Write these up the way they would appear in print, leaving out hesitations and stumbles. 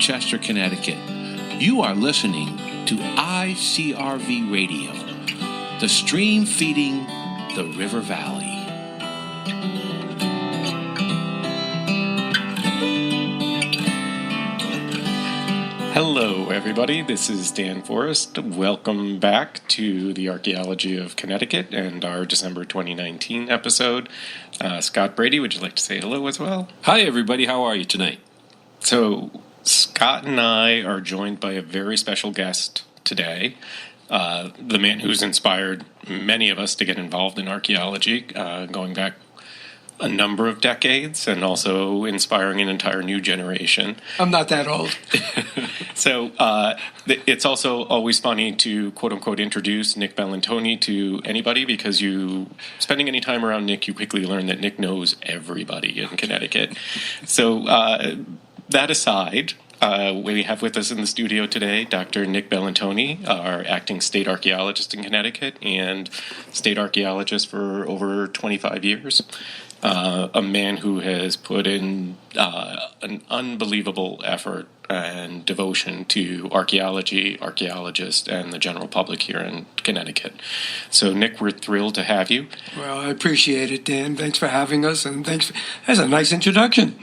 Chester, Connecticut. You are listening to ICRV Radio, the stream feeding the River Valley. Hello, everybody. This is Dan Forrest. Welcome back to the Archaeology of Connecticut and our December 2019 episode. Scott Brady, would you like to say hello as well? Hi, everybody. How are you tonight? So, Scott and I are joined by a very special guest today, the man who's inspired many of us to get involved in archaeology, going back a number of decades, and also inspiring an entire new generation. I'm not that old. So it's also always funny to quote-unquote introduce Nick Bellantoni to anybody, because spending any time around Nick, you quickly learn that Nick knows everybody in Connecticut. So that aside, we have with us in the studio today Dr. Nick Bellantoni, our acting state archaeologist in Connecticut and state archaeologist for over 25 years. A man who has put in an unbelievable effort and devotion to archaeology, archaeologists, and the general public here in Connecticut. So, Nick, we're thrilled to have you. Well, I appreciate it, Dan. Thanks for having us, and that's a nice introduction.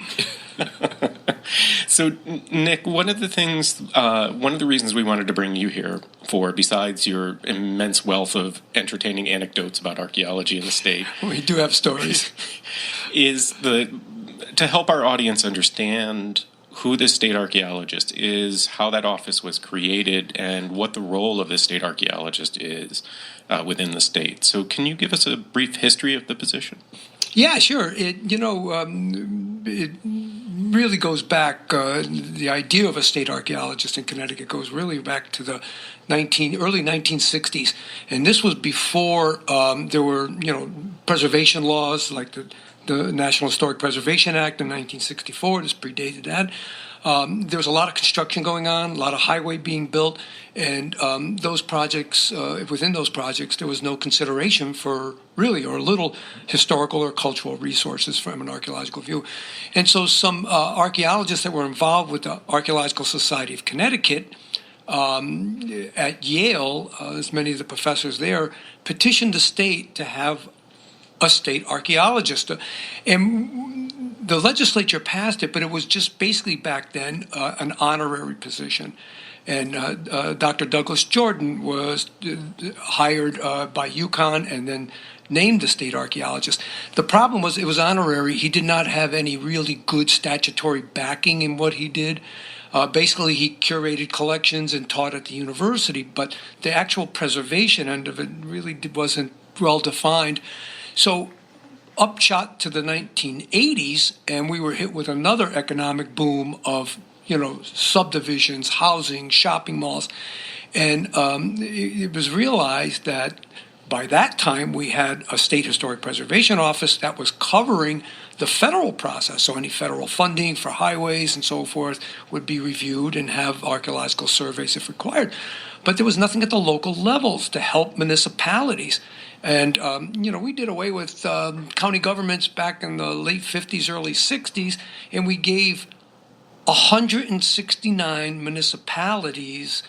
So, Nick, one of the reasons we wanted to bring you here for, besides your immense wealth of entertaining anecdotes about archaeology in the state, We do have stories. is to help our audience understand who the state archaeologist is, how that office was created, and what the role of the state archaeologist is within the state. So can you give us a brief history of the position? Yeah, sure. It really goes back, the idea of a state archaeologist in Connecticut goes really back to the early 1960s. And this was before there were, preservation laws like the National Historic Preservation Act in 1964. This predated that. There was a lot of construction going on, a lot of highway being built, and those projects, within those projects, there was no consideration for really or little historical or cultural resources from an archaeological view. And so some archaeologists that were involved with the Archaeological Society of Connecticut at Yale, as many of the professors there, petitioned the state to have a state archaeologist. And the legislature passed it, but it was just basically back then an honorary position. And Dr. Douglas Jordan was hired by UConn and then named the state archaeologist. The problem was it was honorary. He did not have any really good statutory backing in what he did. Basically, he curated collections and taught at the university, but the actual preservation end of it really wasn't well defined. So upshot to the 1980s, and we were hit with another economic boom of, subdivisions, housing, shopping malls. And it was realized that by that time we had a state historic preservation office that was covering the federal process. So any federal funding for highways and so forth would be reviewed and have archaeological surveys if required. But there was nothing at the local levels to help municipalities. And, we did away with county governments back in the late 50s, early 60s, and we gave 169 municipalities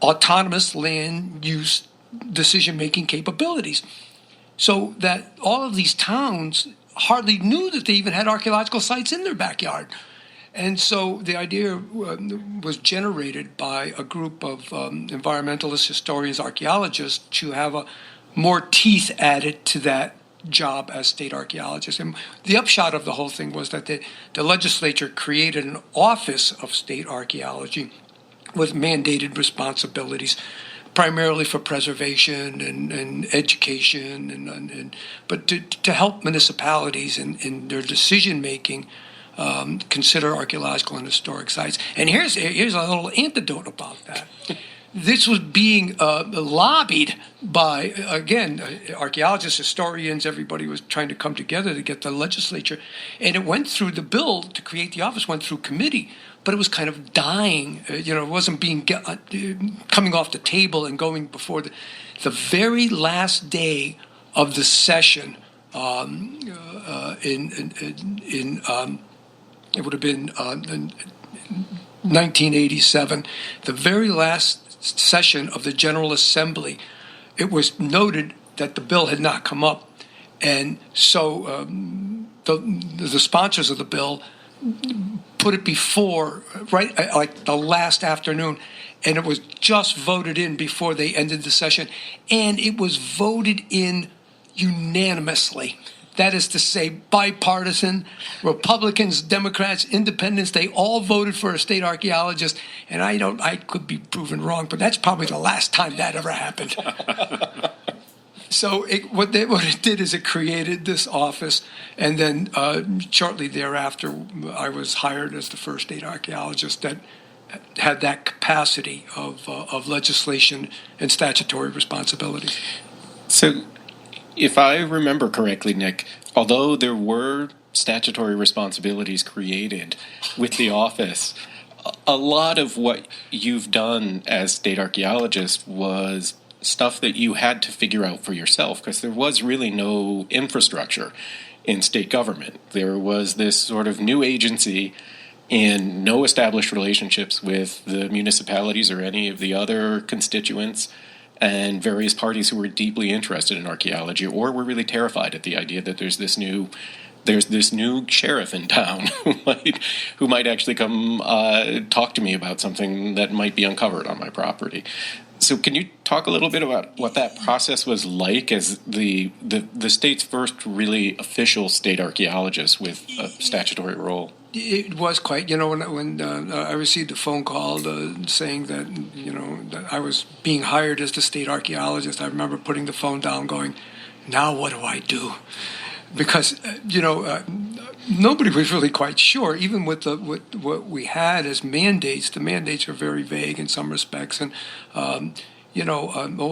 autonomous land use decision-making capabilities. So that all of these towns hardly knew that they even had archaeological sites in their backyard. And so the idea was generated by a group of environmentalists, historians, archaeologists to have more teeth added to that job as state archaeologists. And the upshot of the whole thing was that the legislature created an Office of State Archaeology with mandated responsibilities, primarily for preservation and education, but to help municipalities in their decision-making consider archaeological and historic sites. And here's a little anecdote about that. This was being lobbied by, again, archaeologists, historians, everybody was trying to come together to get the legislature. And it went through the bill to create the office, went through committee, but it was kind of dying. It wasn't coming off the table and going before the very last day of the session it would have been 1987, the very last session of the General Assembly, it was noted that the bill had not come up. And so the sponsors of the bill put it before, right, like the last afternoon, and it was just voted in before they ended the session, and it was voted in unanimously. That is to say, bipartisan, Republicans, Democrats, Independents, they all voted for a state archaeologist, and I could be proven wrong, but that's probably the last time that ever happened. So what it did is it created this office, and then shortly thereafter, I was hired as the first state archaeologist that had that capacity of legislation and statutory responsibilities. So, if I remember correctly, Nick, although there were statutory responsibilities created with the office, a lot of what you've done as state archaeologist was stuff that you had to figure out for yourself, because there was really no infrastructure in state government. There was this sort of new agency and no established relationships with the municipalities or any of the other constituents and various parties who were deeply interested in archaeology or were really terrified at the idea that there's this new sheriff in town who might actually come talk to me about something that might be uncovered on my property. So can you talk a little bit about what that process was like as the state's first really official state archaeologist with a statutory role? It was quite, when I received a phone call saying that, that I was being hired as the state archaeologist, I remember putting the phone down going, now what do I do? Because, nobody was really quite sure, even with what we had as mandates. The mandates are very vague in some respects. And, I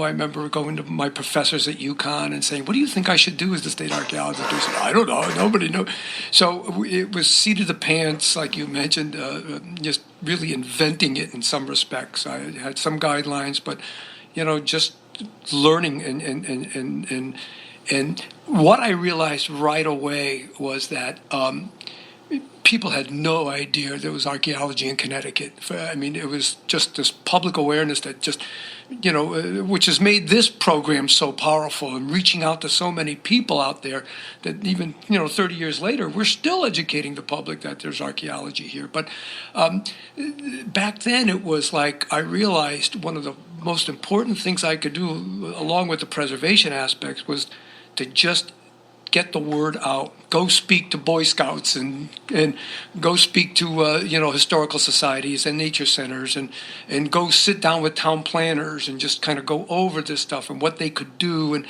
remember going to my professors at UConn and saying, what do you think I should do as the state archaeologist? They said, I don't know, nobody knows. So it was seat of the pants, like you mentioned, just really inventing it in some respects. I had some guidelines, but, just learning and what I realized right away was that people had no idea there was archaeology in Connecticut. I mean, it was just this public awareness that just, which has made this program so powerful and reaching out to so many people out there that even, 30 years later, we're still educating the public that there's archaeology here. But back then it was like I realized one of the most important things I could do, along with the preservation aspects, was to just get the word out. Go speak to Boy Scouts and go speak to historical societies and nature centers and go sit down with town planners and just kind of go over this stuff and what they could do and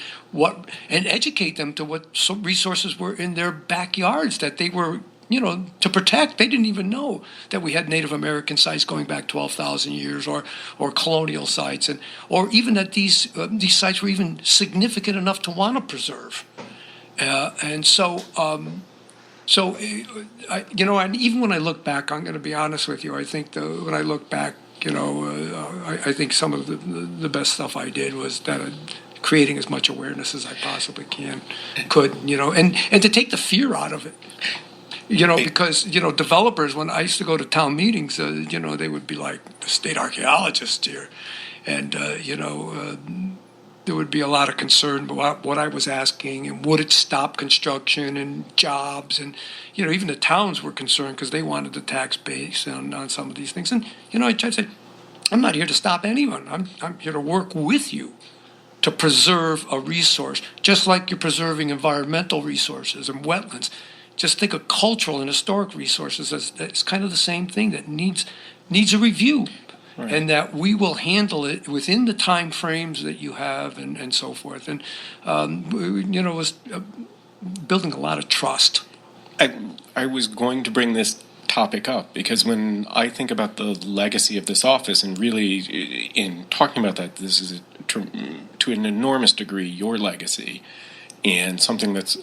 educate them to what resources were in their backyards that they were to protect. They didn't even know that we had Native American sites going back 12,000 years or colonial sites or even that these sites were even significant enough to want to preserve. And even when I look back, I'm going to be honest with you, I think when I look back, I think some of the best stuff I did was that creating as much awareness as I possibly could, and to take the fear out of it. Because, developers, when I used to go to town meetings, they would be like, the state archaeologist here. And, there would be a lot of concern about what I was asking and would it stop construction and jobs. And, even the towns were concerned because they wanted the tax base on some of these things. And, I tried to say, I'm not here to stop anyone. I'm here to work with you to preserve a resource, just like you're preserving environmental resources and wetlands. Just think of cultural and historic resources as kind of the same thing that needs a review. Right. And that we will handle it within the time frames that you have and so forth. And, it was building a lot of trust. I was going to bring this topic up because when I think about the legacy of this office and really in talking about that, this is to an enormous degree your legacy and something that's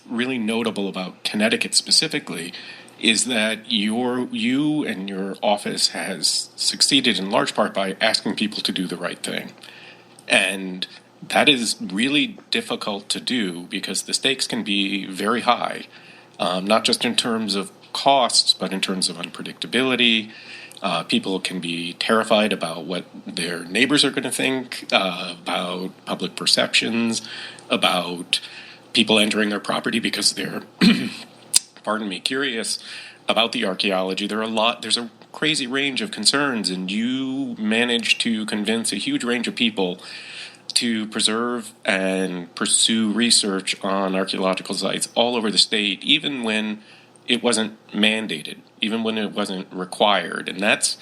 really notable about Connecticut specifically is that you and your office has succeeded in large part by asking people to do the right thing. And that is really difficult to do because the stakes can be very high, not just in terms of costs, but in terms of unpredictability. People can be terrified about what their neighbors are going to think, about public perceptions, about people entering their property because they're, pardon me, curious about the archaeology. There's a crazy range of concerns, and you manage to convince a huge range of people to preserve and pursue research on archaeological sites all over the state, even when it wasn't mandated, even when it wasn't required. And that's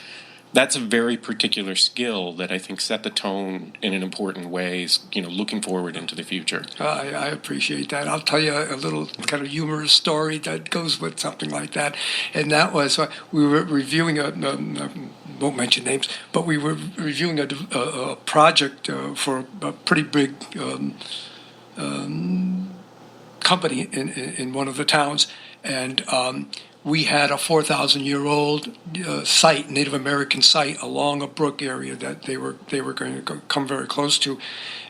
a very particular skill that I think set the tone in an important way, looking forward into the future. I appreciate that. I'll tell you a little kind of humorous story that goes with something like that. And that was, we were reviewing won't mention names, but we were reviewing a project for a pretty big company in one of the towns. And we had a 4,000-year-old site, Native American site, along a brook area that they were going to come very close to,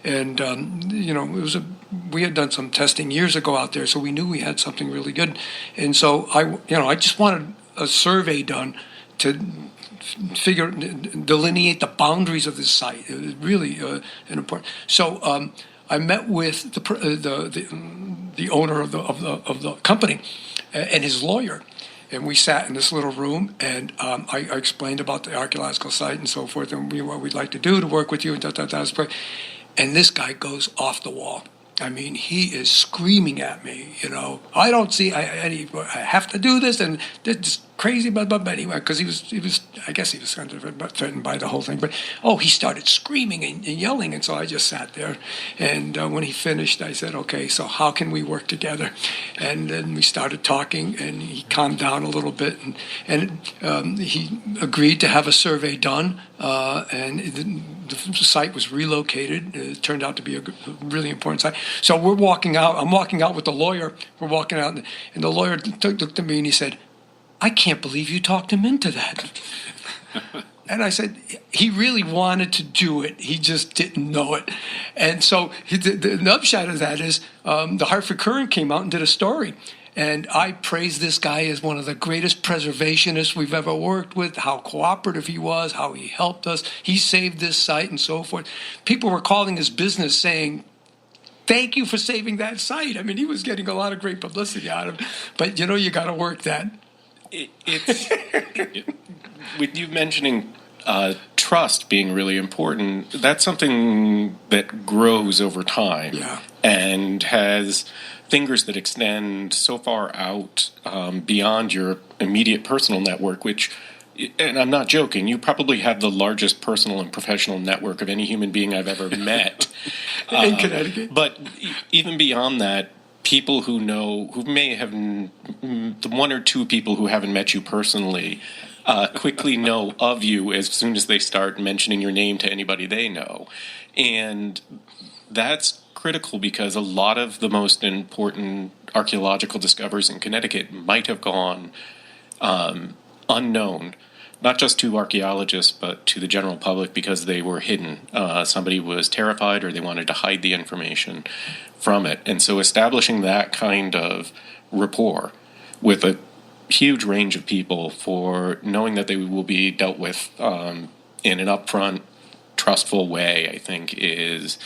and we had done some testing years ago out there, so we knew we had something really good, and so I just wanted a survey done to delineate the boundaries of this site. It was really an important. So I met with the owner of the company and his lawyer, and we sat in this little room, and I explained about the archaeological site and so forth, and what we'd like to do to work with you, and this guy goes off the wall. I mean, he is screaming at me, I don't see, I have to do this, and it's crazy, but anyway, because I guess he was kind of threatened by the whole thing, but, he started screaming and yelling, and so I just sat there, and when he finished, I said, okay, so how can we work together? And then we started talking, and he calmed down a little bit, and he agreed to have a survey done, and the site was relocated. It turned out to be a really important site. So we're walking out. I'm walking out with the lawyer. We're walking out, and the lawyer looked at me and he said, "I can't believe you talked him into that." And I said, he really wanted to do it. He just didn't know it. And so the upshot of that is the Hartford Courant came out and did a story. And I praised this guy as one of the greatest preservationists we've ever worked with, how cooperative he was, how he helped us. He saved this site and so forth. People were calling his business saying, "Thank you for saving that site." I mean, he was getting a lot of great publicity out of it. But, you got to work that. With you mentioning trust being really important, that's something that grows over time and has fingers that extend so far out beyond your immediate personal network, which, and I'm not joking, you probably have the largest personal and professional network of any human being I've ever met. In Connecticut. But even beyond that, people who may have, the one or two people who haven't met you personally, quickly know of you as soon as they start mentioning your name to anybody they know. And that's critical because a lot of the most important archaeological discoveries in Connecticut might have gone unknown, not just to archaeologists, but to the general public because they were hidden. Somebody was terrified or they wanted to hide the information from it. And so establishing that kind of rapport with a huge range of people for knowing that they will be dealt with in an upfront, trustful way, I think is,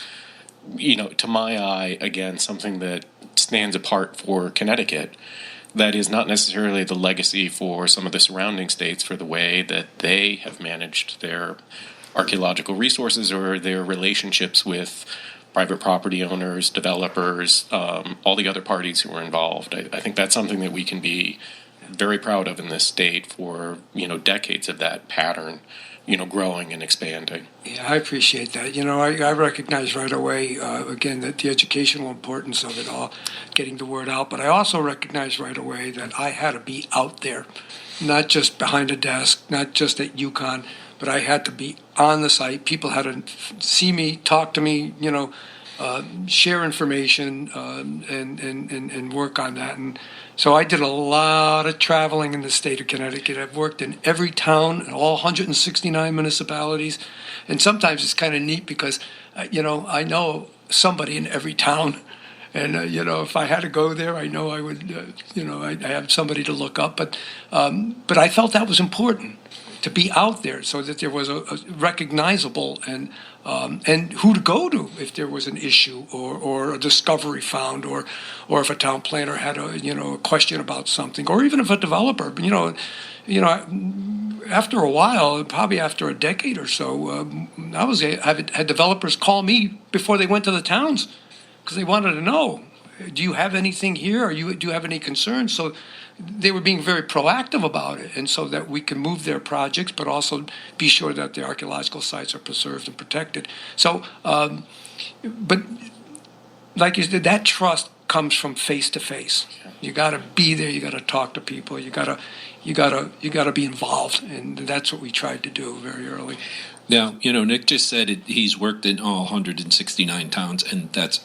to my eye, again, something that stands apart for Connecticut. That is not necessarily the legacy for some of the surrounding states for the way that they have managed their archaeological resources or their relationships with private property owners, developers, all the other parties who are involved. I think that's something that we can be very proud of in this state for, decades of that pattern, growing and expanding. Yeah, I appreciate that. I recognize right away, again, that the educational importance of it all, getting the word out. But I also recognize right away that I had to be out there, not just behind a desk, not just at UConn, but I had to be on the site. People had to see me, talk to me, share information, and work on that. And so I did a lot of traveling in the state of Connecticut. I've worked in every town in all 169 municipalities. And sometimes it's kind of neat because, I know somebody in every town. And if I had to go there, I know I would. I have somebody to look up. But I felt that was important to be out there, so that there was a recognizable and who to go to if there was an issue or a discovery found, or if a town planner had a question about something, or even if a developer. After a while, probably after a decade or so, I had developers call me before they went to the towns because they wanted to know, do you have anything here? Do you have any concerns? So they were being very proactive about it, and so that we can move their projects, but also be sure that the archaeological sites are preserved and protected. So, but like you said, that trust comes from face to face. You got to be there. You got to talk to people. You got to be involved, and that's what we tried to do very early. Now, Nick just said he's worked in all 169 towns, and that's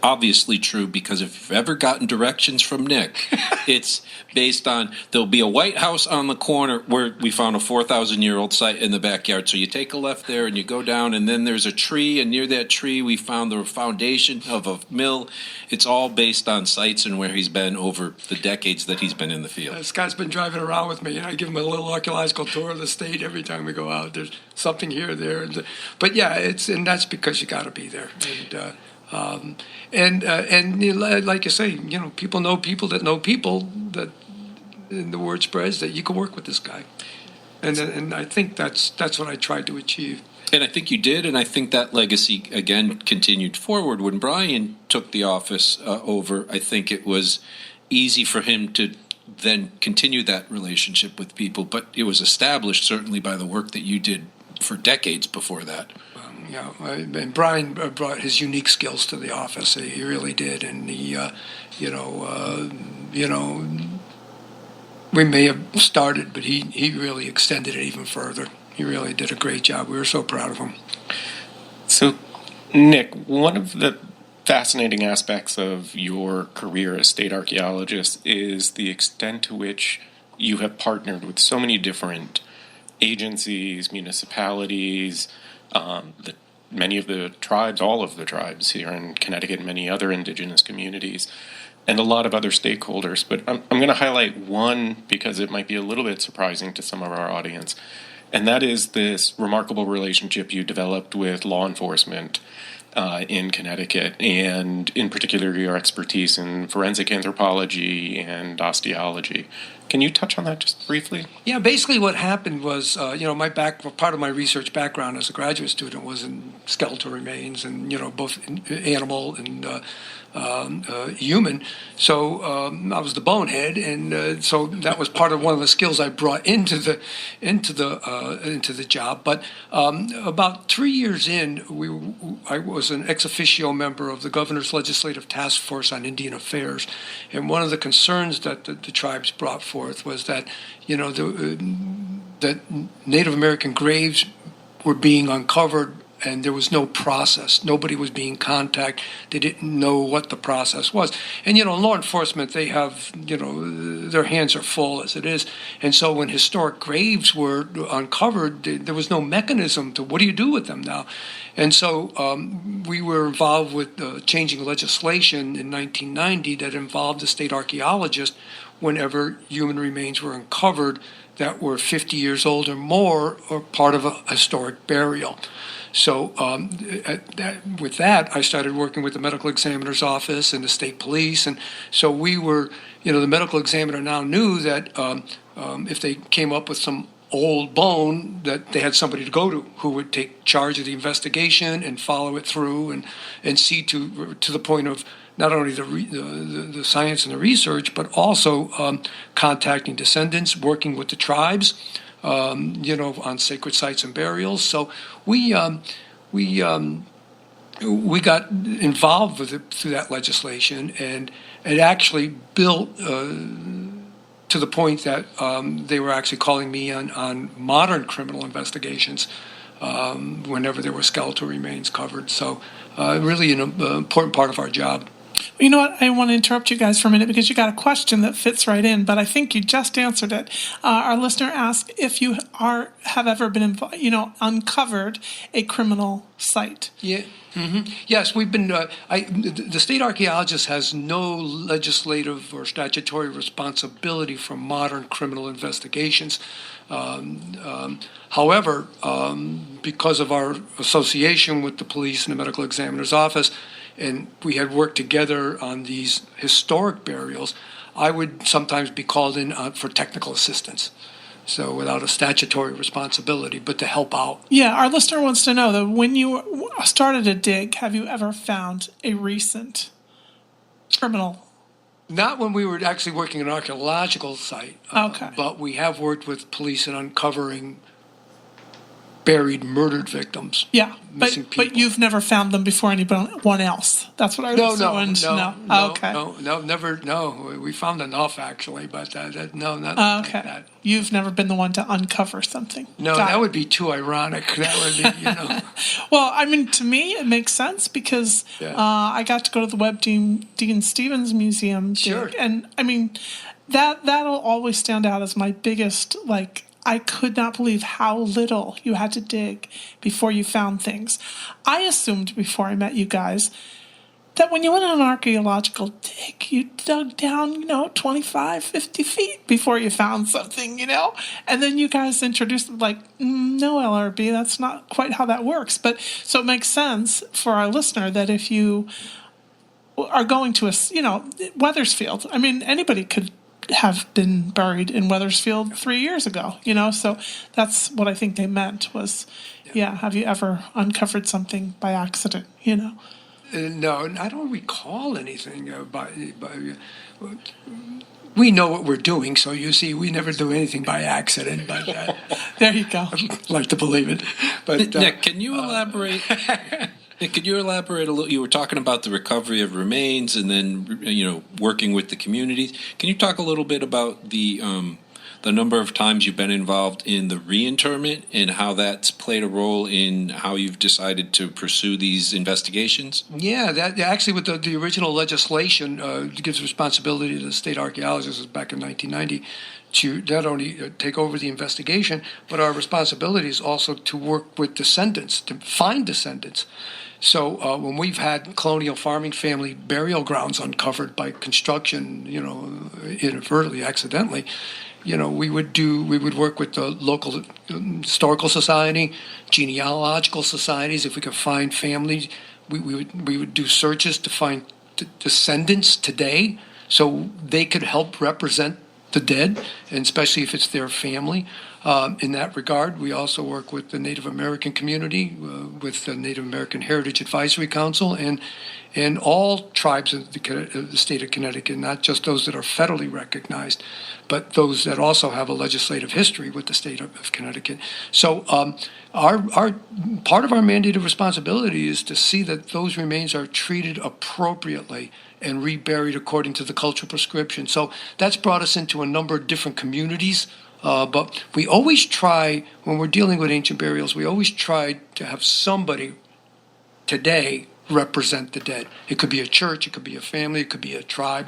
obviously true, because if you've ever gotten directions from Nick, it's based on, there'll be a White House on the corner where we found a 4,000-year-old site in the backyard. So you take a left there and you go down, and then there's a tree, and near that tree we found the foundation of a mill. It's all based on sites and where he's been over the decades that he's been in the field. Scott's been driving around with me, and I give him a little archaeological tour of the state every time we go out. There's something here, there. But yeah, and that's because you got to be there. And like you say, people know people that know people, that, and the word spreads that you can work with this guy, and I think that's what I tried to achieve. And I think you did, and I think that legacy again continued forward when Brian took the office over. I think it was easy for him to then continue that relationship with people, but it was established certainly by the work that you did for decades before that. And Brian brought his unique skills to the office. He really did, and he, we may have started, but he really extended it even further. He really did a great job. We were so proud of him. So, Nick, one of the fascinating aspects of your career as state archaeologist is the extent to which you have partnered with so many different agencies, municipalities, many of the tribes, all of the tribes here in Connecticut, and many other indigenous communities, and a lot of other stakeholders. But I'm going to highlight one because it might be a little bit surprising to some of our audience, and that is this remarkable relationship you developed with law enforcement in Connecticut, and in particular your expertise in forensic anthropology and osteology. Can you touch on that just briefly? Yeah, basically what happened was, part of my research background as a graduate student was in skeletal remains, and both animal and human. So I was the bonehead, and so that was part of one of the skills I brought into the job. But about 3 years in, I was an ex officio member of the governor's legislative task force on Indian affairs, and one of the concerns that the tribes brought forth was that that Native American graves were being uncovered, and there was no process. Nobody was being contacted. They didn't know what the process was. And, law enforcement, they have, their hands are full as it is. And so when historic graves were uncovered, there was no mechanism to, what do you do with them now? And so we were involved with changing legislation in 1990 that involved the state archaeologist whenever human remains were uncovered that were 50 years old or more, or part of a historic burial. So with that, I started working with the medical examiner's office and the state police. And so we were, the medical examiner now knew that if they came up with some old bone, that they had somebody to go to who would take charge of the investigation and follow it through and see to the point of not only the science and the research, but also contacting descendants, working with the tribes, on sacred sites and burials. So we got involved with it through that legislation, and it actually built to the point that they were actually calling me on modern criminal investigations whenever there were skeletal remains covered. So really an important part of our job. You know what? I want to interrupt you guys for a minute because you got a question that fits right in, but I think you just answered it. Our listener asked if you have ever been, uncovered a criminal site. Yeah. Yes, we've been. The state archaeologist has no legislative or statutory responsibility for modern criminal investigations. However, because of our association with the police and the medical examiner's office, and we had worked together on these historic burials, I would sometimes be called in for technical assistance. So without a statutory responsibility, but to help out. Yeah, our listener wants to know that when you started a dig, have you ever found a recent criminal? Not when we were actually working an archaeological site. Okay. But we have worked with police in uncovering buried, murdered victims. Yeah, missing but people. you've never found them before anyone else. That's what I was doing. No, never. No, we found enough actually, but no, not Okay. like that. You've never been the one to uncover something. No, Got that it. would be too ironic. That would be, Well, I mean, to me, it makes sense because Yeah. I got to go to the Webb Dean Stevens Museum. Sure. And I mean, that'll always stand out as my biggest, I could not believe how little you had to dig before you found things. I assumed before I met you guys that when you went on an archaeological dig, you dug down, 25, 50 feet before you found something, And then you guys introduced, no, LRB, that's not quite how that works. But so it makes sense for our listener that if you are going to Weathersfield, I mean, anybody could have been buried in Weathersfield 3 years ago, so that's what I think they meant was, have you ever uncovered something by accident, No, I don't recall anything we know what we're doing, so you see, we never do anything by accident, but There you go. I'd like to believe it. But Nick, can you elaborate? Nick, could you elaborate a little? You were talking about the recovery of remains, and then working with the communities. Can you talk a little bit about the number of times you've been involved in the reinterment and how that's played a role in how you've decided to pursue these investigations? Yeah, that actually with the original legislation gives responsibility to the state archaeologists back in 1990 to not only take over the investigation, but our responsibility is also to work with descendants, to find descendants. So when we've had colonial farming family burial grounds uncovered by construction, inadvertently, accidentally, we would work with the local historical society, genealogical societies. If we could find families, we would do searches to find descendants today, so they could help represent the dead, and especially if it's their family. In that regard, we also work with the Native American community, with the Native American Heritage Advisory Council, and all tribes of the state of Connecticut, not just those that are federally recognized, but those that also have a legislative history with the state of Connecticut. So our part of our mandated responsibility is to see that those remains are treated appropriately and reburied according to the cultural prescription. So that's brought us into a number of different communities. But we always try, when we're dealing with ancient burials, we always try to have somebody today represent the dead. It could be a church, it could be a family, it could be a tribe,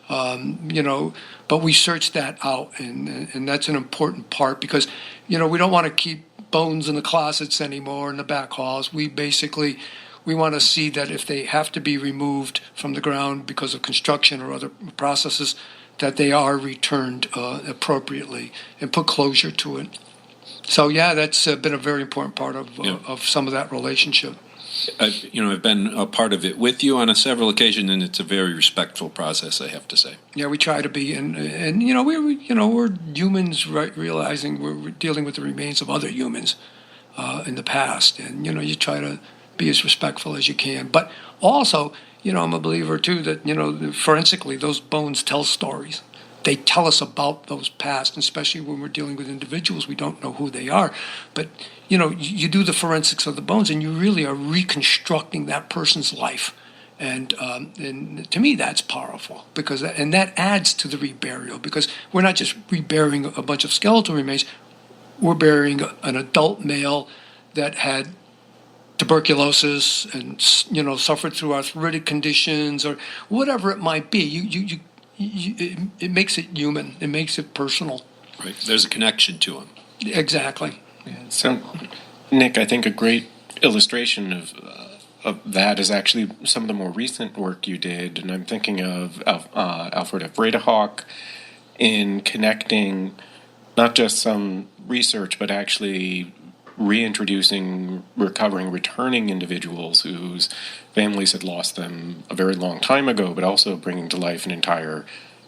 but we search that out, and that's an important part because, we don't want to keep bones in the closets anymore in the back halls. We want to see that if they have to be removed from the ground because of construction or other processes, that they are returned appropriately and put closure to it. So that's been a very important part of some of that relationship. I've been a part of it with you on several occasions, and it's a very respectful process, I have to say. Yeah, we try to be, and we're humans, right? Realizing we're dealing with the remains of other humans in the past, and you try to be as respectful as you can, but also. I'm a believer, too, that, forensically, those bones tell stories. They tell us about those past, especially when we're dealing with individuals. We don't know who they are. But, you do the forensics of the bones, and you really are reconstructing that person's life. And to me, that's powerful, and that adds to the reburial, because we're not just reburying a bunch of skeletal remains. We're burying an adult male that had tuberculosis and suffered through arthritic conditions or whatever it might be. It makes it human. It makes it personal. Right. There's a connection to him. Exactly. So, Nick, I think a great illustration of that is actually some of the more recent work you did, and I'm thinking of Alfred F. Bredahawk in connecting not just some research, but actually reintroducing, recovering, returning individuals whose families had lost them a very long time ago, but also bringing to life an entire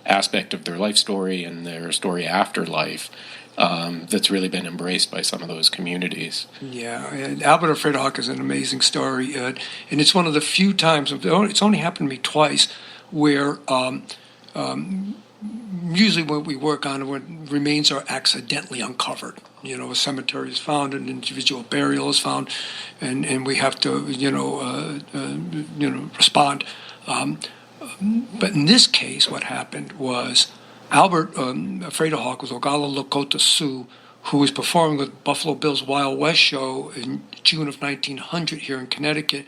aspect of their life story and their story after life that's really been embraced by some of those communities. Yeah, and Albert of Bredahawk is an amazing story, and it's one of the few times, it's only happened to me twice, where usually when we work on it, when remains are accidentally uncovered. A cemetery is found, an individual burial is found, and we have to, respond. But in this case, what happened was Albert Bredahawk was Ogala Lakota Sioux, who was performing with Buffalo Bill's Wild West show in June of 1900 here in Connecticut,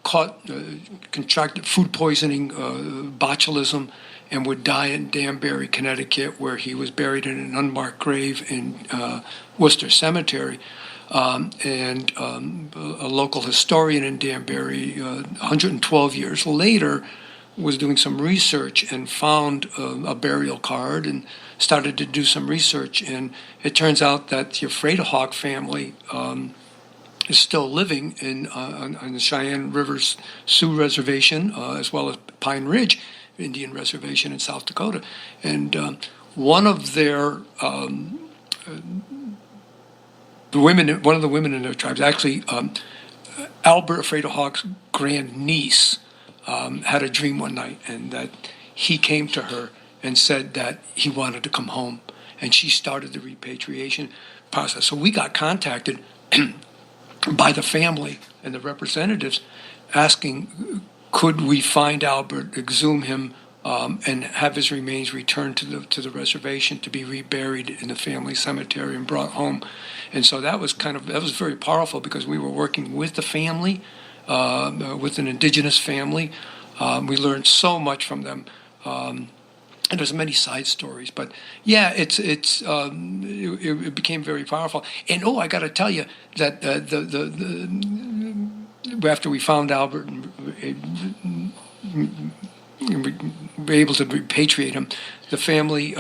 contracted food poisoning, botulism, and would die in Danbury, Connecticut, where he was buried in an unmarked grave in Worcester Cemetery. And a local historian in Danbury, 112 years later, was doing some research and found a burial card and started to do some research. And it turns out that the Bredahawk family is still living on the Cheyenne River Sioux Reservation, as well as Pine Ridge Indian Reservation in South Dakota. And one of the women in their tribes, actually Albert Bredahawk's grandniece, had a dream one night, and that he came to her and said that he wanted to come home, and she started the repatriation process. So we got contacted by the family and the representatives asking, could we find Albert, exhume him, and have his remains returned to the reservation to be reburied in the family cemetery and brought home. And so that was very powerful, because we were working with the family, with an indigenous family. We learned so much from them. And there's many side stories, but yeah, it became very powerful. And I got to tell you that after we found Albert and we were able to repatriate him, the family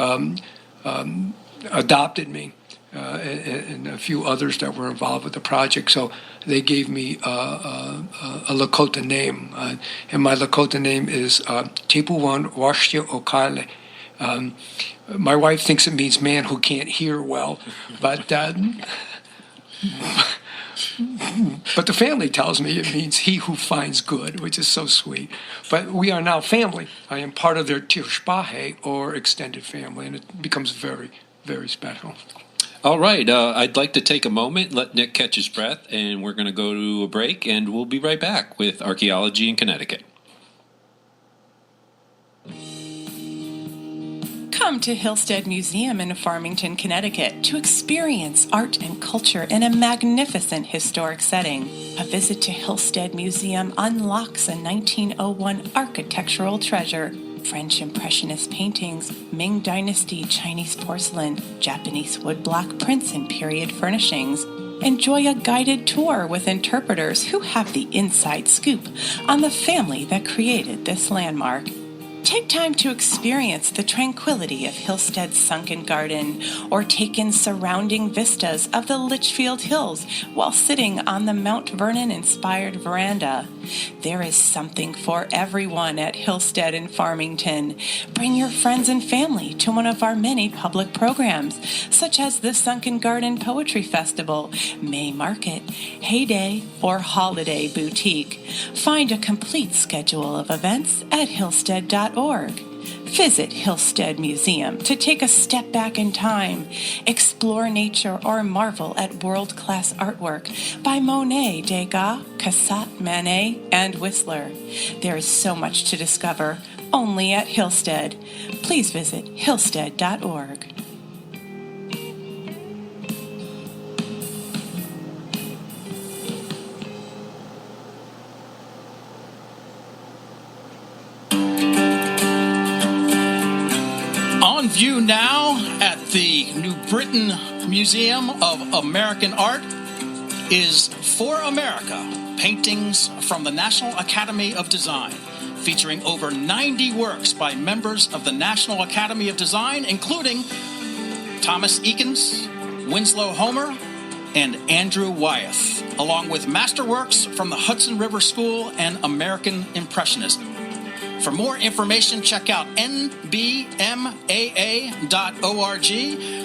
adopted me and a few others that were involved with the project. So they gave me a Lakota name, and my Lakota name is Tepuwan Washtia Okale. My wife thinks it means man who can't hear well, but the family tells me it means he who finds good, which is so sweet. But we are now family. I am part of their Tirshpahe, or extended family, and it becomes very, very special. All right. I'd like to take a moment, let Nick catch his breath, and we're going to go to a break, and we'll be right back with Archaeology in Connecticut. Come to Hillstead Museum in Farmington, Connecticut to experience art and culture in a magnificent historic setting. A visit to Hillstead Museum unlocks a 1901 architectural treasure. French Impressionist paintings, Ming Dynasty Chinese porcelain, Japanese woodblock prints and period furnishings. Enjoy a guided tour with interpreters who have the inside scoop on the family that created this landmark. Take time to experience the tranquility of Hillstead's sunken garden, or take in surrounding vistas of the Litchfield Hills while sitting on the Mount Vernon-inspired veranda. There is something for everyone at Hillstead in Farmington. Bring your friends and family to one of our many public programs, such as the Sunken Garden Poetry Festival, May Market, Heyday, or Holiday Boutique. Find a complete schedule of events at hillstead.org. Visit Hillstead Museum to take a step back in time, explore nature, or marvel at world-class artwork by Monet, Degas, Cassatt, Manet, and Whistler. There is so much to discover only at Hillstead. Please visit hillstead.org. view now at the New Britain Museum of American Art is For America, paintings from the National Academy of Design, featuring over 90 works by members of the National Academy of Design, including Thomas Eakins, Winslow Homer, and Andrew Wyeth, along with masterworks from the Hudson River School and American Impressionism. For more information, check out nbmaa.org.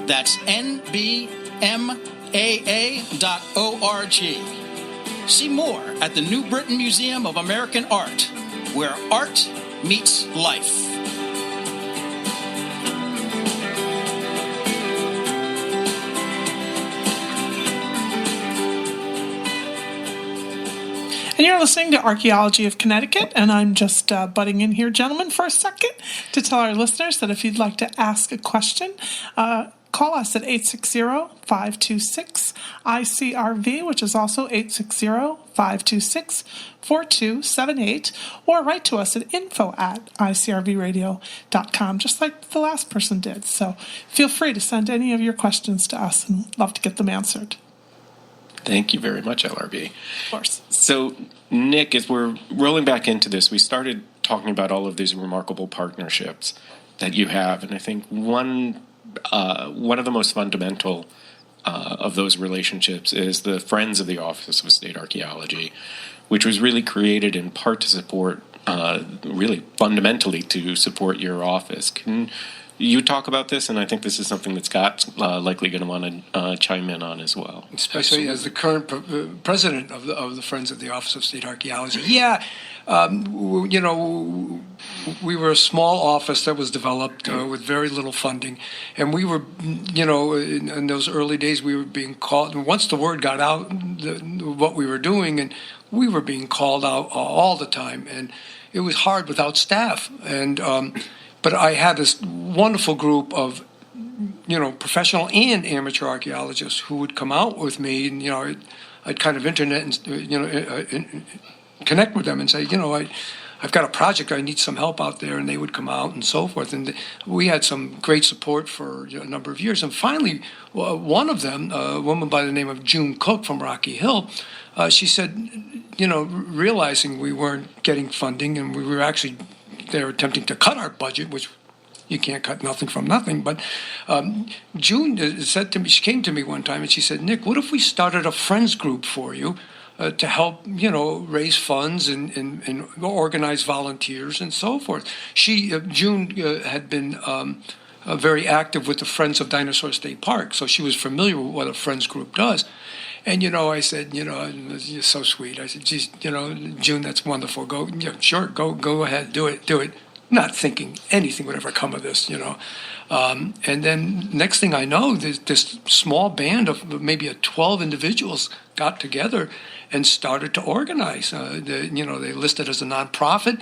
That's nbmaa.org. See more at the New Britain Museum of American Art, where art meets life. And you're listening to Archaeology of Connecticut, and I'm just butting in here, gentlemen, for a second to tell our listeners that if you'd like to ask a question, call us at 860-526-ICRV, which is also 860-526-4278, or write to us at info@icrvradio.com, just like the last person did. So feel free to send any of your questions to us, and love to get them answered. Thank you very much, LRB. Of course. So, Nick, as we're rolling back into this, we started talking about all of these remarkable partnerships that you have, and I think one of the most fundamental of those relationships is the Friends of the Office of State Archaeology, which was really created in part to support, really fundamentally to support your office. Can you talk about this? And I think this is something that Scott's likely going to want to chime in on as well. Especially as the current president of the Friends of the Office of State Archaeology. Yeah, you know, we were a small office that was developed with very little funding, and we were, you know, in those early days, we were being called. Once the word got out, what we were doing, and we were being called out all the time, and it was hard without staff. And but I had this wonderful group of, you know, professional and amateur archaeologists who would come out with me, and, you know, I'd kind of internet and, you know, connect with them and say, you know, I've got a project, I need some help out there, and they would come out and so forth. And we had some great support for a number of years. And finally, one of them, a woman by the name of June Cook from Rocky Hill, she said, you know, realizing we weren't getting funding and we were actually, they were attempting to cut our budget, which you can't cut nothing from nothing. But June said to me, she came to me one time and she said, Nick, what if we started a friends group for you to help, you know, raise funds and organize volunteers and so forth. June had been very active with the Friends of Dinosaur State Park, so she was familiar with what a friends group does. And, you know, I said, you know, you're so sweet. I said, geez, you know, June, that's wonderful. Go, yeah, sure, go ahead, do it. Not thinking anything would ever come of this, you know. And then next thing I know, this small band of maybe 12 individuals got together and started to organize. They listed as a nonprofit.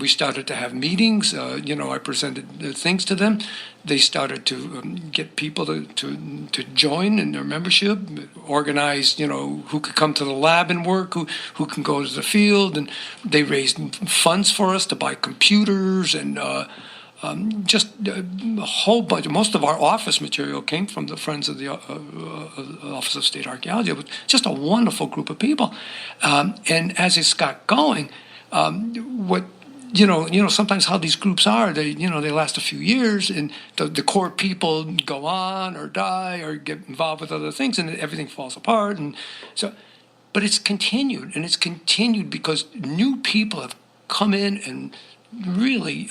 We started to have meetings. You know, I presented things to them. They started to get people to join in their membership, organize, you know, who could come to the lab and work, who can go to the field. And they raised funds for us to buy computers and just a whole bunch. Most of our office material came from the Friends of the Office of State Archaeology. It was just a wonderful group of people. And as it got going, what you know, sometimes how these groups are, they last a few years, and the core people go on or die or get involved with other things, and everything falls apart. And so, but it's continued because new people have come in and really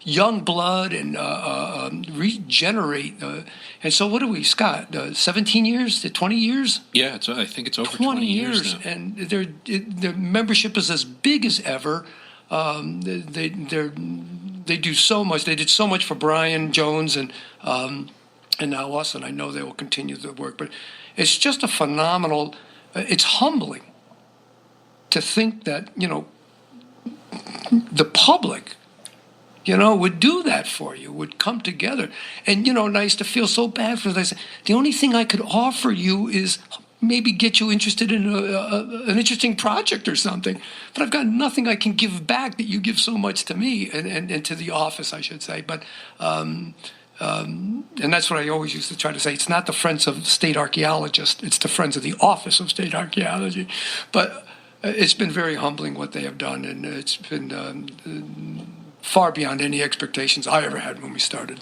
young blood and regenerate. And so what are we, Scott, 17 years to 20 years? Yeah, I think it's over 20 years now. And their membership is as big as ever. They do so much. They did so much for Brian Jones and now us, and I know they will continue the work. But it's just a phenomenal, it's humbling to think that, you know, the public, you know, would do that for you, would come together. And, you know, and I used to feel so bad for this. The only thing I could offer you is maybe get you interested in an interesting project or something. But I've got nothing I can give back that you give so much to me and to the office, I should say. But And that's what I always used to try to say. It's not the Friends of State Archaeologists. It's the Friends of the Office of State Archaeology. But it's been very humbling what they have done, and it's been far beyond any expectations I ever had when we started.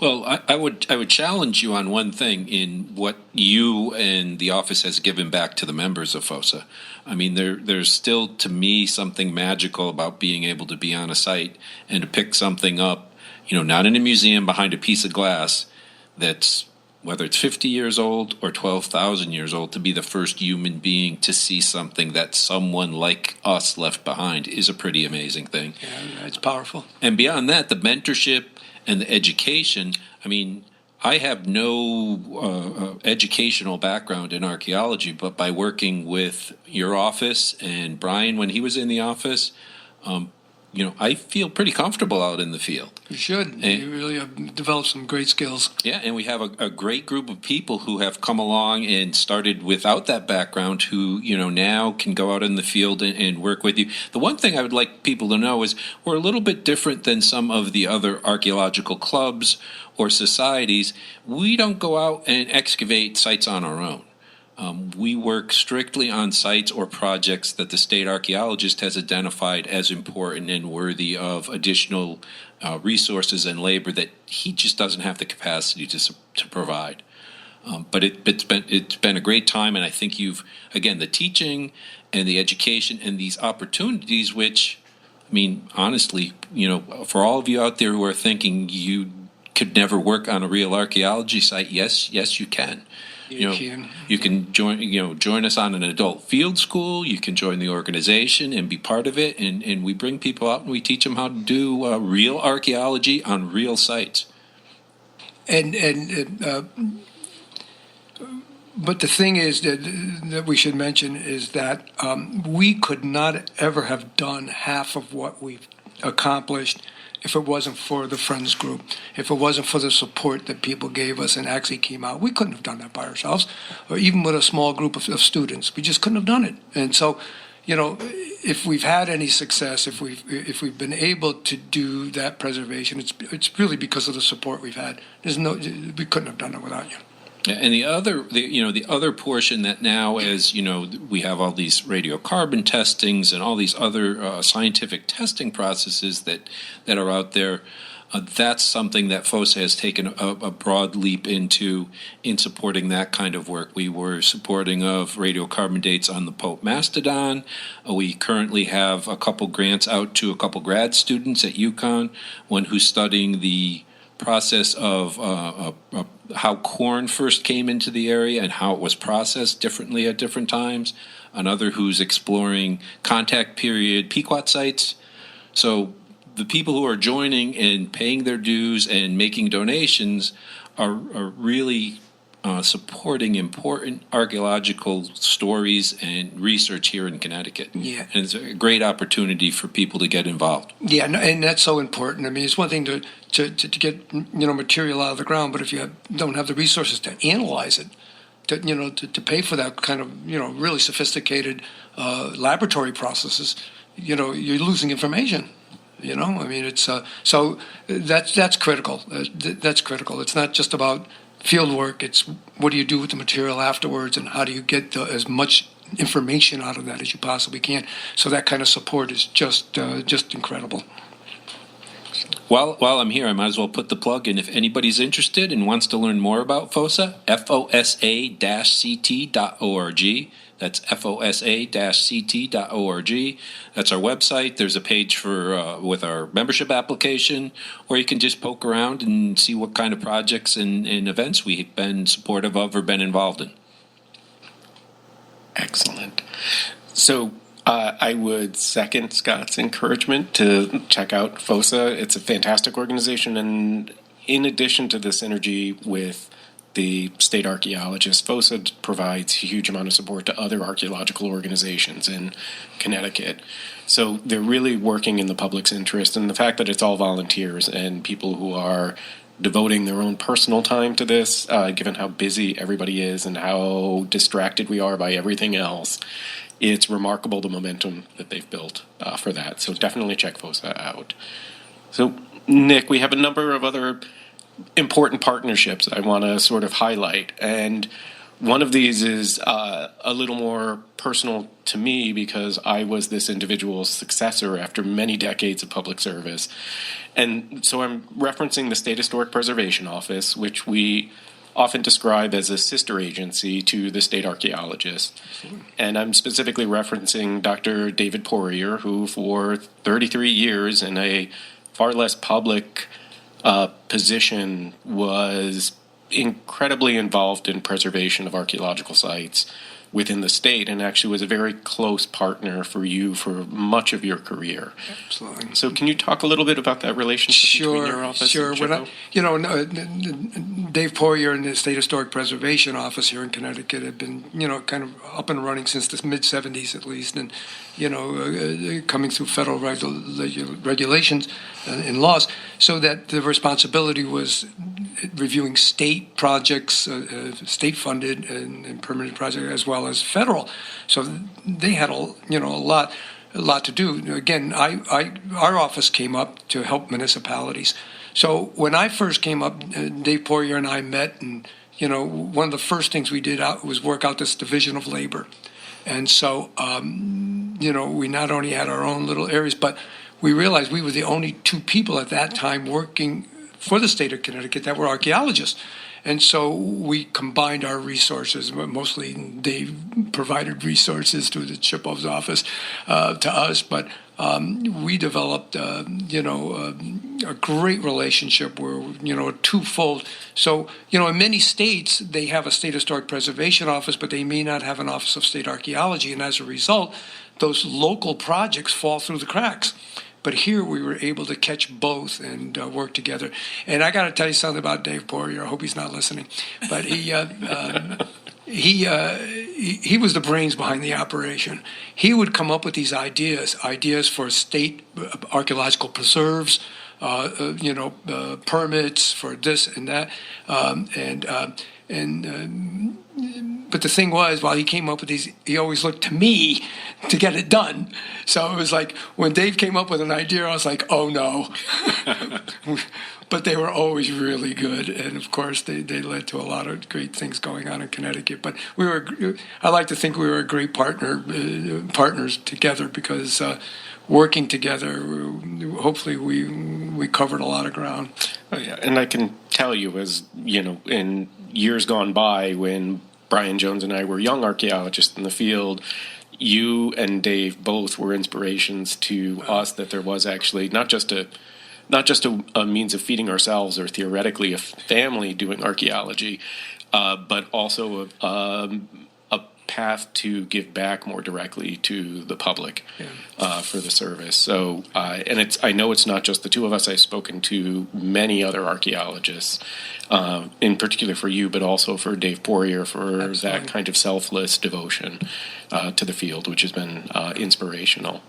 Well, I would challenge you on one thing in what you and the office has given back to the members of FOSA. I mean, there's still, to me, something magical about being able to be on a site and to pick something up, not in a museum behind a piece of glass that's, whether it's 50 years old or 12,000 years old, to be the first human being to see something that someone like us left behind is a pretty amazing thing. Yeah, it's powerful. And beyond that, the mentorship and the education. I mean, I have no educational background in archaeology, but by working with your office and Brian when he was in the office, I feel pretty comfortable out in the field. You should. You really have developed some great skills. Yeah, and we have a great group of people who have come along and started without that background who, now can go out in the field and work with you. The one thing I would like people to know is we're a little bit different than some of the other archaeological clubs or societies. We don't go out and excavate sites on our own. We work strictly on sites or projects that the state archaeologist has identified as important and worthy of additional resources and labor that he just doesn't have the capacity to provide. But it's been a great time, and I think the teaching and the education and these opportunities, which, I mean, honestly, for all of you out there who are thinking you could never work on a real archaeology site, yes, you can. You can join us on an adult field school. You can join the organization and be part of it. And we bring people out and we teach them how to do real archaeology on real sites. But the thing is that we should mention is that we could not ever have done half of what we've accomplished if it wasn't for the Friends group, if it wasn't for the support that people gave us and actually came out. We couldn't have done that by ourselves, or even with a small group of students. We just couldn't have done it. And so, if we've had any success, if we've been able to do that preservation, it's really because of the support we've had. We couldn't have done it without you. And the other portion that now, as we have all these radiocarbon testings and all these other scientific testing processes that are out there, that's something that FOSA has taken a broad leap into in supporting that kind of work. We were supporting of radiocarbon dates on the Pope Mastodon. We currently have a couple grants out to a couple grad students at UConn, one who's studying the process of how corn first came into the area and how it was processed differently at different times. Another who's exploring contact period Pequot sites. So the people who are joining and paying their dues and making donations are really supporting important archaeological stories and research here in Connecticut. Yeah. And it's a great opportunity for people to get involved. Yeah, and that's so important. I mean, it's one thing to get material out of the ground, but if you don't have the resources to analyze it, to pay for that kind of really sophisticated laboratory processes, you're losing information. I mean, it's so that's critical. That's critical. It's not just about field work. It's what do you do with the material afterwards, and how do you get as much information out of that as you possibly can. So that kind of support is just incredible. While I'm here, I might as well put the plug in. If anybody's interested and wants to learn more about FOSA, fosa-ct.org. That's fosa-ct.org. That's our website. There's a page for with our membership application, or you can just poke around and see what kind of projects and events we've been supportive of or been involved in. Excellent. So I would second Scott's encouragement to check out FOSA. It's a fantastic organization, and in addition to the synergy with the state archaeologist, FOSA provides a huge amount of support to other archaeological organizations in Connecticut. So they're really working in the public's interest, and the fact that it's all volunteers and people who are devoting their own personal time to this, given how busy everybody is and how distracted we are by everything else, it's remarkable the momentum that they've built for that. So definitely check FOSA out. So, Nick, we have a number of other important partnerships I want to sort of highlight. And one of these is a little more personal to me because I was this individual's successor after many decades of public service. And so I'm referencing the State Historic Preservation Office, which we often describe as a sister agency to the state archaeologist. And I'm specifically referencing Dr. David Poirier, who for 33 years in a far less public position was incredibly involved in preservation of archaeological sites within the state, and actually was a very close partner for you for much of your career. Absolutely. So can you talk a little bit about that relationship between your office Sure. and When SHPO? Dave Poirier and the State Historic Preservation Office here in Connecticut have been, kind of up and running since the mid-'70s at least, and, coming through federal regulations and laws, so that the responsibility was reviewing state projects, state-funded and permanent projects, as well as federal. So they had a lot to do. Again, our office came up to help municipalities. So when I first came up, Dave Poirier and I met, and one of the first things we did was work out this division of labor. And so we not only had our own little areas, but we realized we were the only two people at that time working for the state of Connecticut that were archaeologists. And so we combined our resources. Mostly Dave provided resources to the SHPO's office to us, but we developed, a great relationship where, twofold. So, in many states, they have a state historic preservation office, but they may not have an Office of State Archaeology. And as a result, those local projects fall through the cracks. But here we were able to catch both and work together. And I got to tell you something about Dave Poirier. I hope he's not listening. But he was the brains behind the operation. He would come up with these ideas for state archaeological preserves, permits for this and that, but the thing was, while he came up with these, he always looked to me to get it done. So it was like, when Dave came up with an idea, I was like, oh no. But they were always really good. And of course, they led to a lot of great things going on in Connecticut. But I like to think we were a great partners together, because working together, hopefully we covered a lot of ground. Oh, yeah. And I can tell you, as in years gone by, when Brian Jones and I were young archaeologists in the field, you and Dave both were inspirations to us that there was actually not just a means of feeding ourselves, or theoretically a family doing archaeology, but also a path to give back more directly to the public for the service. So, and I know it's not just the two of us. I've spoken to many other archaeologists, in particular for you, but also for Dave Poirier, for Absolutely. that kind of selfless devotion to the field, which has been inspirational.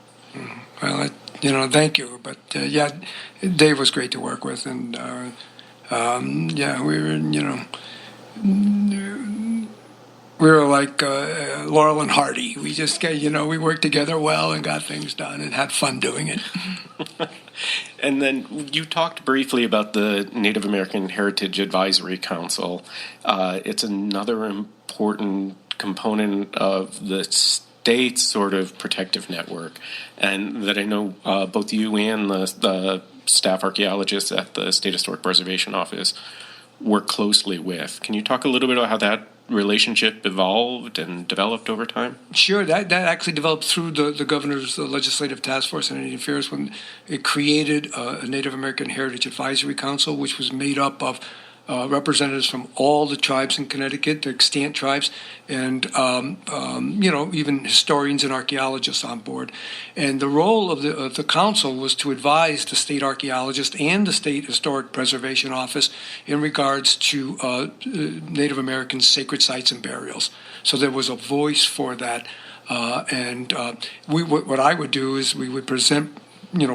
Well, thank you. But Dave was great to work with, and we were like Laurel and Hardy. We just we worked together well and got things done and had fun doing it. And then you talked briefly about the Native American Heritage Advisory Council. It's another important component of the state's sort of protective network, and that I know both you and the staff archaeologists at the State Historic Preservation Office work closely with. Can you talk a little bit about how that relationship evolved and developed over time? Sure, that actually developed through the governor's legislative task force on Indian Affairs, when it created a Native American Heritage Advisory Council, which was made up of representatives from all the tribes in Connecticut, the extant tribes, and even historians and archaeologists on board. And the role of the council was to advise the state archaeologist and the State Historic Preservation Office in regards to Native American sacred sites and burials. So there was a voice for that. What I would do is we would present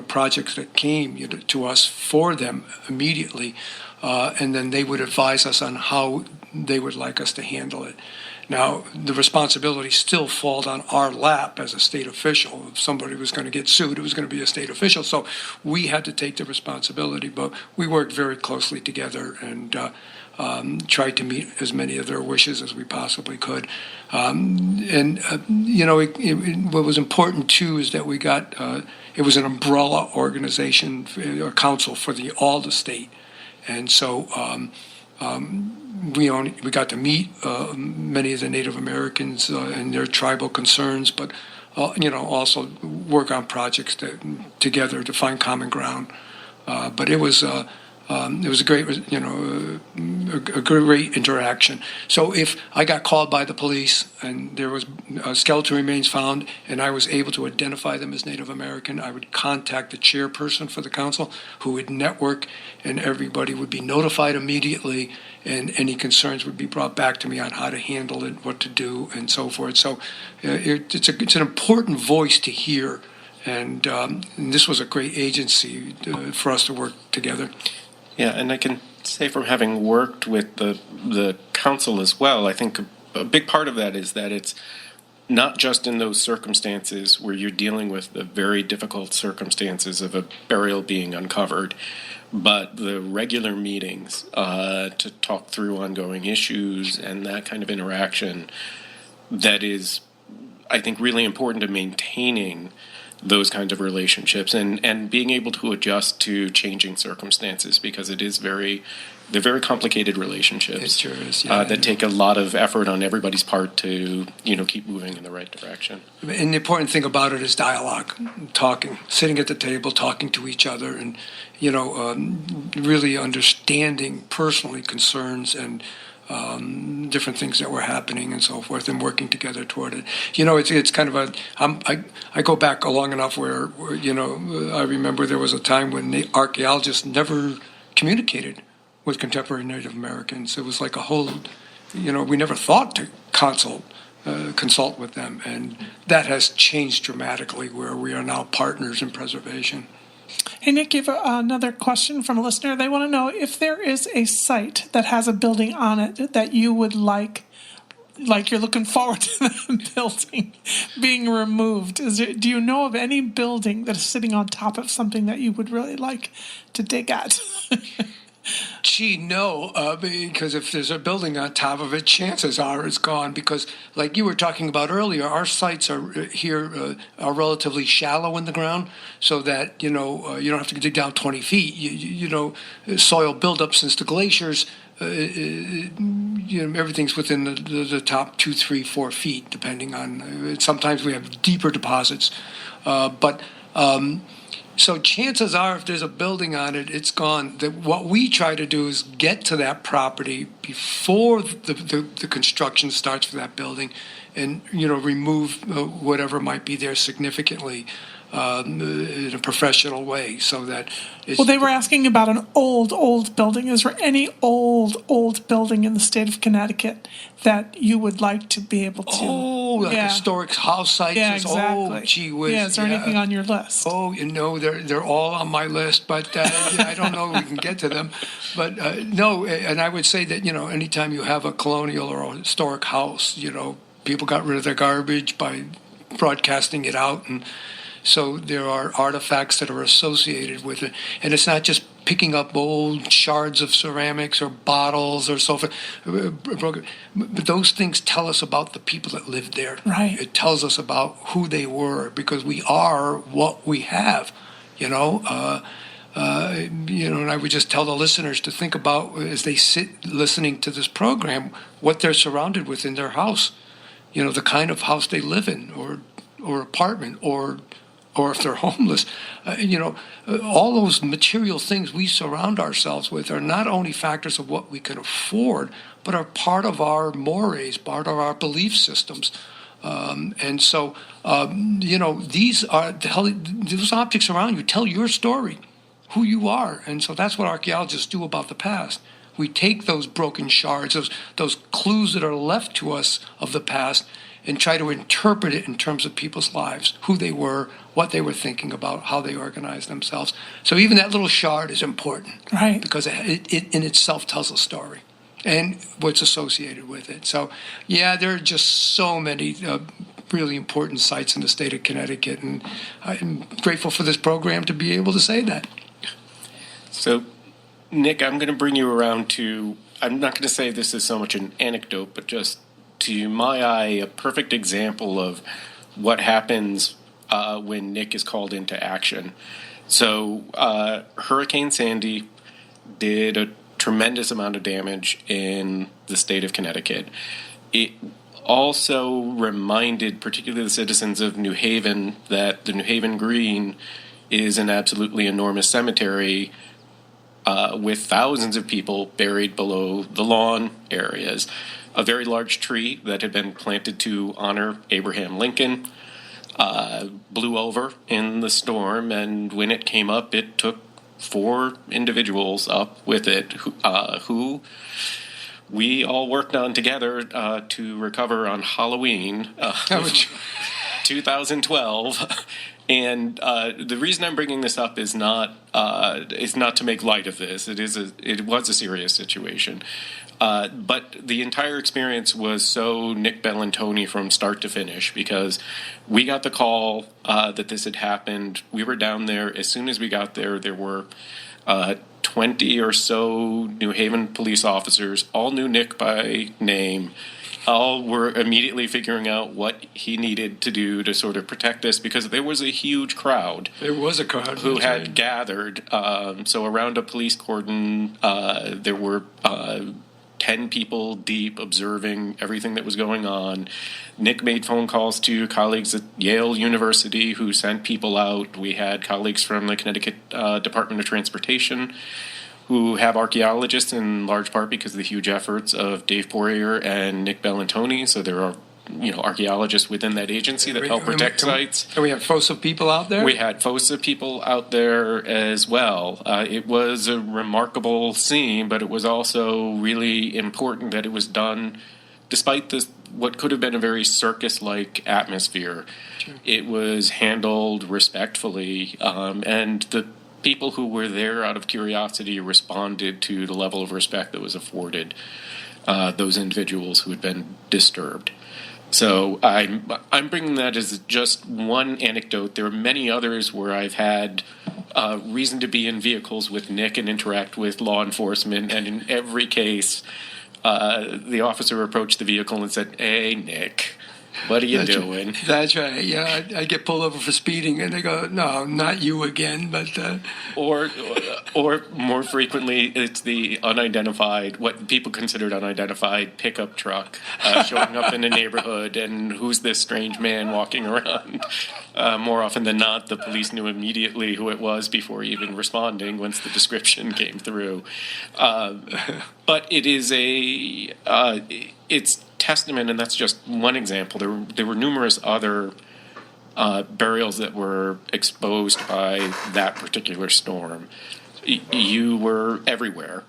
projects that came to us for them immediately. And then they would advise us on how they would like us to handle it. Now, the responsibility still falls on our lap as a state official. If somebody was going to get sued, it was going to be a state official. So we had to take the responsibility, but we worked very closely together and tried to meet as many of their wishes as we possibly could. What was important, too, is that we got, it was an umbrella organization, or council for all the state. And so we got to meet many of the Native Americans and their tribal concerns, but also work on projects together to find common ground. But it was a great, a great interaction. So if I got called by the police and there was skeletal remains found and I was able to identify them as Native American, I would contact the chairperson for the council, who would network, and everybody would be notified immediately, and any concerns would be brought back to me on how to handle it, what to do, and so forth. So it's an important voice to hear, and this was a great agency for us to work together. Yeah, and I can say from having worked with the council as well, I think a big part of that is that it's not just in those circumstances where you're dealing with the very difficult circumstances of a burial being uncovered, but the regular meetings to talk through ongoing issues and that kind of interaction that is, I think, really important to maintaining those kinds of relationships and being able to adjust to changing circumstances, because they're very complicated relationships. It sure is, yeah. That take a lot of effort on everybody's part to keep moving in the right direction. And the important thing about it is dialogue, talking, sitting at the table, talking to each other, and really understanding personally concerns and different things that were happening and so forth, and working together toward it. It's kind of I go back long enough where I remember there was a time when the archaeologists never communicated with contemporary Native Americans. It was like a whole, we never thought to consult with them, and that has changed dramatically, where we are now partners in preservation. Hey, Nick, you have another question from a listener. They want to know if there is a site that has a building on it that you would like you're looking forward to the building being removed. Do you know of any building that is sitting on top of something that you would really like to dig at? Gee, no, because if there's a building on top of it, chances are it's gone, because like you were talking about earlier, our sites are here are relatively shallow in the ground, so that you don't have to dig down 20 feet. Soil buildup since the glaciers, everything's within the top 2, 3, 4 feet, depending on. Sometimes we have deeper deposits, so chances are, if there's a building on it, it's gone. What we try to do is get to that property before the construction starts for that building, and remove whatever might be there significantly in a professional way, so that. Well, they were asking about an old building. Is there any old building in the state of Connecticut that you would like to be able to? Oh, like historic house sites. Yeah, exactly. Oh, gee whiz. Yeah, is there anything on your list? Oh, they're all on my list, but I don't know if we can get to them. But no, and I would say that anytime you have a colonial or a historic house, people got rid of their garbage by broadcasting it out, and so there are artifacts that are associated with it. And it's not just picking up old shards of ceramics or bottles or so forth. But those things tell us about the people that lived there. Right. It tells us about who they were, because we are what we have, and I would just tell the listeners to think about, as they sit listening to this program, what they're surrounded with in their house. The kind of house they live in, or apartment, or if they're homeless, all those material things we surround ourselves with are not only factors of what we can afford, but are part of our mores, part of our belief systems. And so, these objects around you tell your story, who you are. And so that's what archaeologists do about the past. We take those broken shards, those clues that are left to us of the past, and try to interpret it in terms of people's lives, who they were, what they were thinking about, how they organized themselves. So even that little shard is important, right? Because it in itself tells a story. and what's associated with it. So, yeah, there are just so many really important sites in the state of Connecticut, and I'm grateful for this program to be able to say that. So, Nick, I'm going to bring you around to, I'm not going to say this is so much an anecdote, but just to my eye, a perfect example of what happens when Nick is called into action. So, Hurricane Sandy did a tremendous amount of damage in the state of Connecticut. It also reminded particularly the citizens of New Haven that the New Haven Green is an absolutely enormous cemetery with thousands of people buried below the lawn areas. A very large tree that had been planted to honor Abraham Lincoln blew over in the storm, and when it came up, it took 4 individuals up with it who we all worked on together to recover on Halloween 2012. And the reason I'm bringing this up is not to make light of this. It was a serious situation. But the entire experience was so Nick Bellantoni from start to finish, because we got the call that this had happened. We were down there. As soon as we got there, there were 20 or so New Haven police officers, all knew Nick by name. All were immediately figuring out what he needed to do to sort of protect us, because there was a huge crowd. There was a crowd who had gathered. So around a police cordon, there were 10 people deep observing everything that was going on. Nick made phone calls to colleagues at Yale University who sent people out. We had colleagues from the Connecticut Department of Transportation who have archaeologists in large part because of the huge efforts of Dave Poirier and Nick Bellantoni. So there are, archaeologists within that agency that help protect sites. And we have FOSA people out there? We had FOSA people out there as well. It was a remarkable scene, but it was also really important that it was done despite this, what could have been a very circus-like atmosphere. Sure. It was handled respectfully, and the people who were there out of curiosity responded to the level of respect that was afforded those individuals who had been disturbed. So I'm bringing that as just one anecdote. There are many others where I've had reason to be in vehicles with Nick and interact with law enforcement, and in every case, the officer approached the vehicle and said, "Hey, Nick, what are you doing?" That's right. Yeah, I get pulled over for speeding, and they go, "No, not you again." But or more frequently, it's the unidentified, what people considered unidentified pickup truck showing up in a neighborhood, and who's this strange man walking around? More often than not, the police knew immediately who it was before even responding once the description came through. But it is it's testament, and that's just one example. There were numerous other burials that were exposed by that particular storm. You were everywhere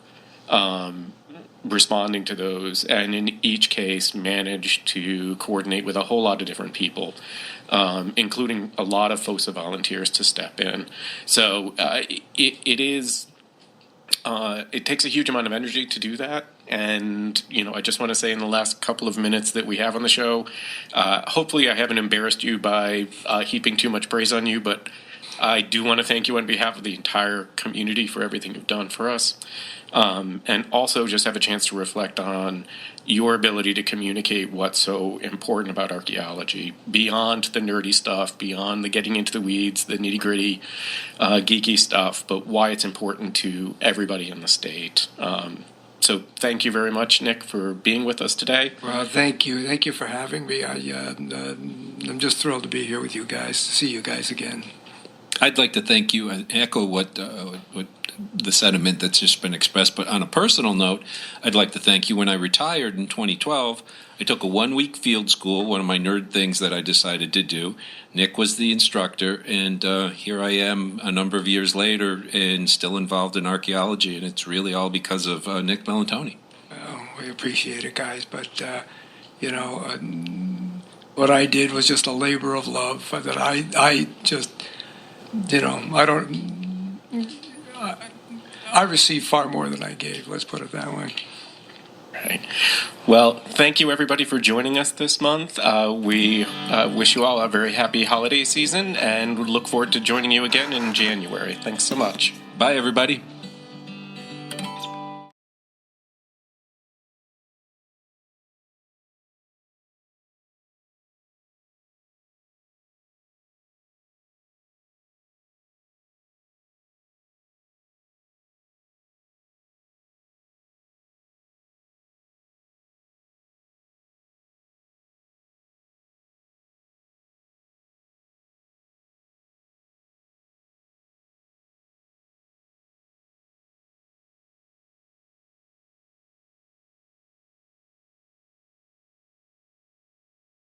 responding to those, and in each case managed to coordinate with a whole lot of different people, including a lot of FOSA volunteers to step in. So it takes a huge amount of energy to do that. And, I just want to say in the last couple of minutes that we have on the show, hopefully I haven't embarrassed you by heaping too much praise on you, but I do want to thank you on behalf of the entire community for everything you've done for us. And also just have a chance to reflect on your ability to communicate what's so important about archaeology, beyond the nerdy stuff, beyond the getting into the weeds, the nitty-gritty, geeky stuff, but why it's important to everybody in the state. So thank you very much, Nick, for being with us today. Well, thank you. Thank you for having me. I'm just thrilled to be here with you guys, to see you guys again. I'd like to thank you and echo what the sentiment that's just been expressed. But on a personal note, I'd like to thank you. When I retired in 2012, I took a 1-week field school, one of my nerd things that I decided to do. Nick was the instructor, and here I am a number of years later and still involved in archaeology, and it's really all because of Nick Bellantoni. Well, we appreciate it, guys, but, what I did was just a labor of love that I just... I received far more than I gave. Let's put it that way. right. Well, thank you everybody for joining us this month. We wish you all a very happy holiday season and look forward to joining you again in January. Thanks so much. Bye, everybody.